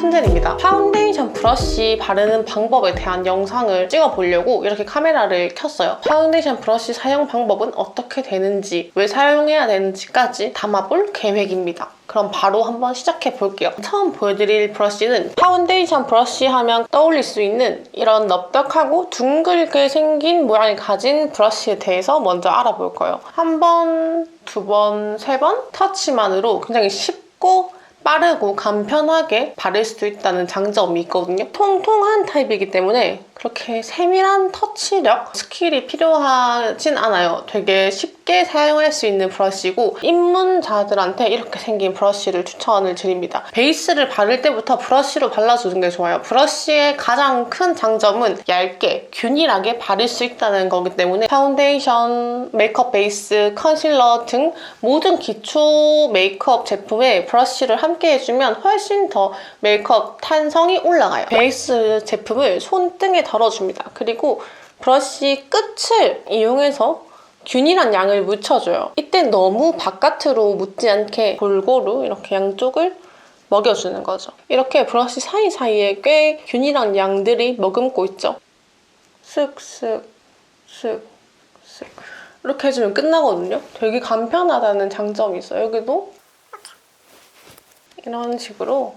오픈젤입니다. 파운데이션 브러쉬 바르는 방법에 대한 영상을 찍어보려고 이렇게 카메라를 켰어요. 파운데이션 브러쉬 사용 방법은 어떻게 되는지, 왜 사용해야 되는지까지 담아볼 계획입니다. 그럼 바로 한번 시작해 볼게요. 처음 보여드릴 브러쉬는 파운데이션 브러쉬 하면 떠올릴 수 있는 이런 넓적하고 둥글게 생긴 모양을 가진 브러쉬에 대해서 먼저 알아볼 거예요. 한 번, 두 번, 세 번 터치만으로 굉장히 쉽고 빠르고 간편하게 바를 수 있다는 장점이 있거든요. 통통한 타입이기 때문에 그렇게 세밀한 터치력, 스킬이 필요하진 않아요. 되게 쉽게 사용할 수 있는 브러쉬고 입문자들한테 이렇게 생긴 브러쉬를 추천을 드립니다. 베이스를 바를 때부터 브러쉬로 발라주는 게 좋아요. 브러쉬의 가장 큰 장점은 얇게, 균일하게 바를 수 있다는 거기 때문에 파운데이션, 메이크업 베이스, 컨실러 등 모든 기초 메이크업 제품에 브러쉬를 함께 해주면 훨씬 더 메이크업 탄성이 올라가요. 베이스 제품을 손등에 덜어줍니다. 그리고 브러쉬 끝을 이용해서 균일한 양을 묻혀줘요. 이때 너무 바깥으로 묻지 않게 골고루 이렇게 양쪽을 먹여주는 거죠. 이렇게 브러쉬 사이사이에 꽤 균일한 양들이 머금고 있죠. 쓱쓱 쓱쓱 이렇게 해주면 끝나거든요. 되게 간편하다는 장점이 있어요. 여기도 이런 식으로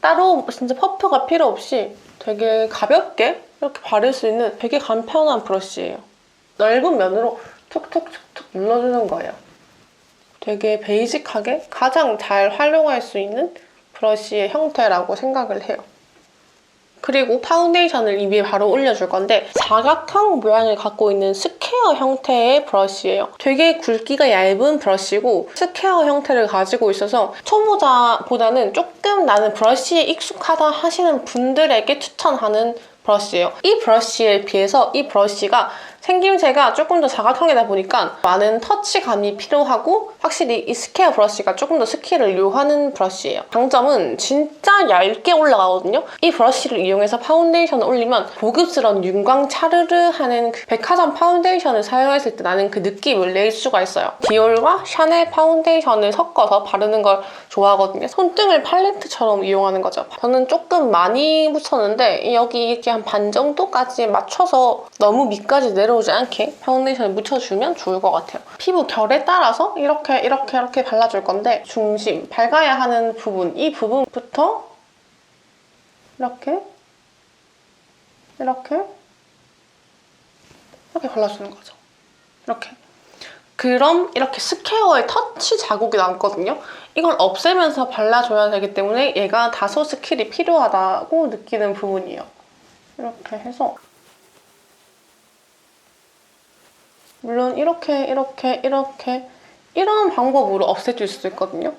따로 진짜 퍼프가 필요 없이 되게 가볍게 이렇게 바를 수 있는 되게 간편한 브러쉬예요. 넓은 면으로 툭툭툭툭 눌러주는 거예요. 되게 베이직하게 가장 잘 활용할 수 있는 브러쉬의 형태라고 생각을 해요. 그리고 파운데이션을 이 위에 바로 올려줄 건데 사각형 모양을 갖고 있는 스퀘어 형태의 브러쉬예요. 되게 굵기가 얇은 브러쉬고 스퀘어 형태를 가지고 있어서 초보자보다는 조금 나는 브러쉬에 익숙하다 하시는 분들에게 추천하는 브러쉬예요. 이 브러쉬에 비해서 이 브러쉬가 생김새가 조금 더 사각형이다 보니까 많은 터치감이 필요하고 확실히 이 스퀘어 브러쉬가 조금 더 스킬을 요하는 브러쉬예요. 장점은 진짜 얇게 올라가거든요. 이 브러쉬를 이용해서 파운데이션을 올리면 고급스러운 윤광 차르르 하는 그 백화점 파운데이션을 사용했을 때 나는 그 느낌을 낼 수가 있어요. 디올과 샤넬 파운데이션을 섞어서 바르는 걸 좋아하거든요. 손등을 팔레트처럼 이용하는 거죠. 저는 조금 많이 묻혔는데 여기 이렇게 한 반 정도까지 맞춰서 너무 밑까지 내려오지 않게 파운데이션을 묻혀주면 좋을 것 같아요. 피부 결에 따라서 이렇게 발라줄 건데 중심, 밝아야 하는 부분, 이 부분부터 이렇게 발라주는 거죠. 이렇게. 그럼 이렇게 스퀘어에 터치 자국이 남거든요. 이걸 없애면서 발라줘야 되기 때문에 얘가 다소 스킬이 필요하다고 느끼는 부분이에요. 이렇게 해서 물론 이렇게 이런 방법으로 없애줄 수도 있거든요.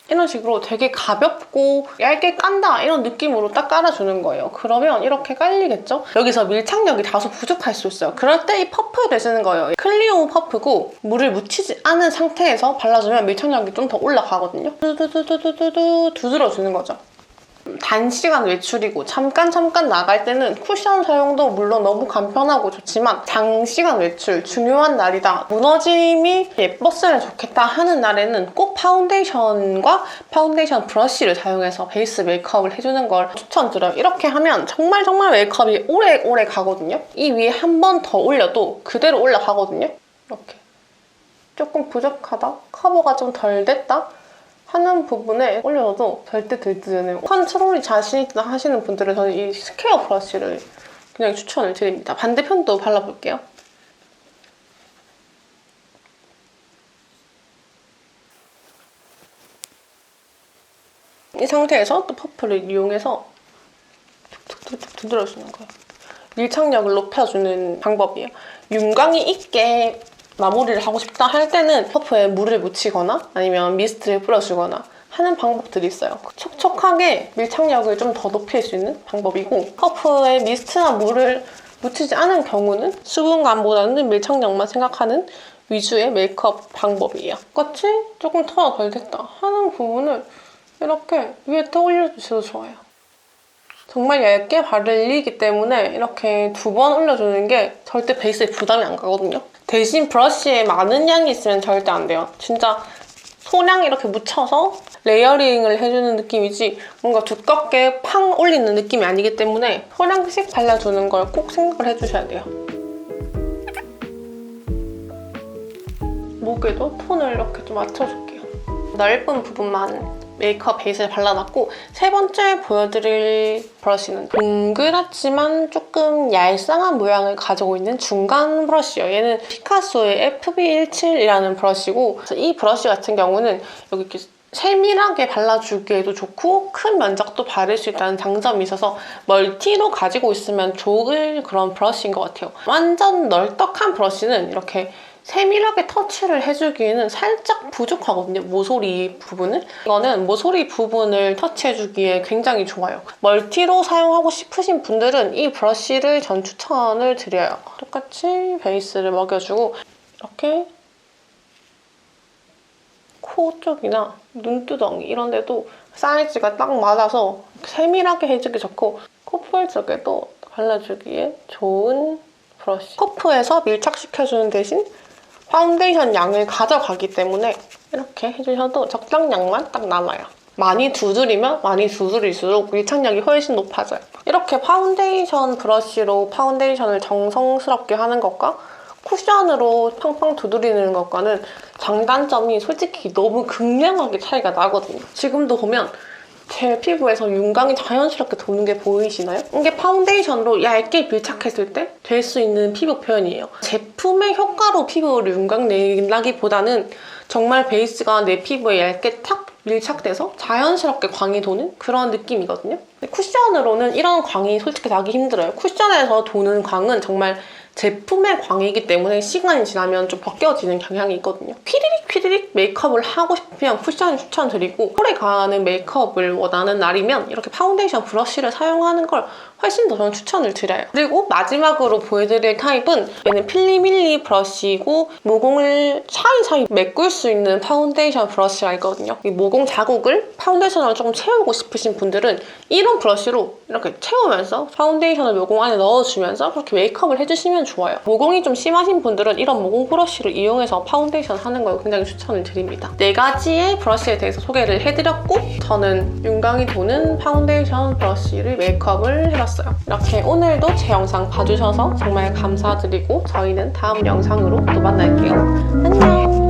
이런 식으로 되게 가볍고 얇게 깐다 이런 느낌으로 딱 깔아주는 거예요. 그러면 이렇게 깔리겠죠? 여기서 밀착력이 다소 부족할 수 있어요. 그럴 때 이 퍼프를 쓰는 거예요. 클리오 퍼프고 물을 묻히지 않은 상태에서 발라주면 밀착력이 좀 더 올라가거든요. 두두두두두두 두드려주는 거죠. 단시간 외출이고 잠깐 나갈 때는 쿠션 사용도 물론 너무 간편하고 좋지만 장시간 외출, 중요한 날이다, 무너짐이 예뻤으면 좋겠다 하는 날에는 꼭 파운데이션과 파운데이션 브러쉬를 사용해서 베이스 메이크업을 해주는 걸 추천드려요. 이렇게 하면 정말 메이크업이 오래 가거든요. 이 위에 한 번 더 올려도 그대로 올라가거든요. 이렇게 조금 부족하다, 커버가 좀 덜 됐다 하는 부분에 올려도 절대 들뜨지 않아요. 컨트롤이 자신 있다 하시는 분들은 저는 이 스퀘어 브러쉬를 그냥 추천을 드립니다. 반대편도 발라볼게요. 이 상태에서 또 퍼프를 이용해서 툭툭툭툭 두드려주는 거예요. 밀착력을 높여주는 방법이에요. 윤광이 있게 마무리를 하고 싶다 할 때는 퍼프에 물을 묻히거나 아니면 미스트를 뿌려주거나 하는 방법들이 있어요. 촉촉하게 밀착력을 좀 더 높일 수 있는 방법이고 퍼프에 미스트나 물을 묻히지 않은 경우는 수분감보다는 밀착력만 생각하는 위주의 메이크업 방법이에요. 똑같이 조금 더 덜 됐다 하는 부분을 이렇게 위에 떠올려주셔도 좋아요. 정말 얇게 바르기 때문에 이렇게 2번 올려주는 게 절대 베이스에 부담이 안 가거든요. 대신 브러쉬에 많은 양이 있으면 절대 안 돼요. 진짜 소량 이렇게 묻혀서 레이어링을 해주는 느낌이지 뭔가 두껍게 팡 올리는 느낌이 아니기 때문에 소량씩 발라주는 걸 꼭 생각을 해주셔야 돼요. 목에도 톤을 이렇게 좀 맞춰줄게요. 넓은 부분만 메이크업 베이스를 발라놨고, 세 번째 보여드릴 브러쉬는 동그랗지만 조금 얄쌍한 모양을 가지고 있는 중간 브러쉬예요. 얘는 피카소의 FB17이라는 브러쉬고, 그래서 이 브러쉬 같은 경우는 여기 이렇게 세밀하게 발라주기에도 좋고 큰 면적도 바를 수 있다는 장점이 있어서 멀티로 가지고 있으면 좋을 그런 브러쉬인 것 같아요. 완전 널떡한 브러쉬는 이렇게 세밀하게 터치를 해주기에는 살짝 부족하거든요, 모서리 부분을. 이거는 모서리 부분을 터치해주기에 굉장히 좋아요. 멀티로 사용하고 싶으신 분들은 이 브러쉬를 전 추천을 드려요. 똑같이 베이스를 먹여주고 이렇게 코 쪽이나 눈두덩이 이런 데도 사이즈가 딱 맞아서 세밀하게 해주기 좋고, 코풀 쪽에도 발라주기에 좋은 브러쉬. 코프에서 밀착시켜주는 대신 파운데이션 양을 가져가기 때문에 이렇게 해주셔도 적당량만 딱 남아요. 많이 두드리면 많이 두드릴수록 밀착력이 훨씬 높아져요. 이렇게 파운데이션 브러쉬로 파운데이션을 정성스럽게 하는 것과 쿠션으로 팡팡 두드리는 것과는 장단점이 솔직히 너무 극명하게 차이가 나거든요. 지금도 보면 제 피부에서 윤광이 자연스럽게 도는 게 보이시나요? 이게 파운데이션으로 얇게 밀착했을 때 될 수 있는 피부 표현이에요. 제품의 효과로 피부를 윤광 내기보다는 정말 베이스가 내 피부에 얇게 탁 밀착돼서 자연스럽게 광이 도는 그런 느낌이거든요. 근데 쿠션으로는 이런 광이 솔직히 나기 힘들어요. 쿠션에서 도는 광은 정말 제품의 광이기 때문에 시간이 지나면 좀 벗겨지는 경향이 있거든요. 퀴리릭 메이크업을 하고 싶으면 쿠션 추천드리고, 오래가는 메이크업을 원하는 날이면 이렇게 파운데이션 브러쉬를 사용하는 걸 훨씬 더 저는 추천을 드려요. 그리고 마지막으로 보여드릴 타입은 얘는 필리밀리 브러쉬이고 모공을 사이사이 메꿀 수 있는 파운데이션 브러쉬가 있거든요. 이 모공 자국을 파운데이션으로 조금 채우고 싶으신 분들은 이런 브러쉬로 이렇게 채우면서 파운데이션을 모공 안에 넣어주면서 그렇게 메이크업을 해주시면 좋아요. 모공이 좀 심하신 분들은 이런 모공 브러쉬를 이용해서 파운데이션 하는 걸 굉장히 추천을 드립니다. 4가지의 브러쉬에 대해서 소개를 해드렸고, 저는 윤광이 도는 파운데이션 브러쉬를 메이크업을 해봤어요. 이렇게 오늘도 제 영상 봐주셔서 정말 감사드리고 저희는 다음 영상으로 또 만날게요. 안녕!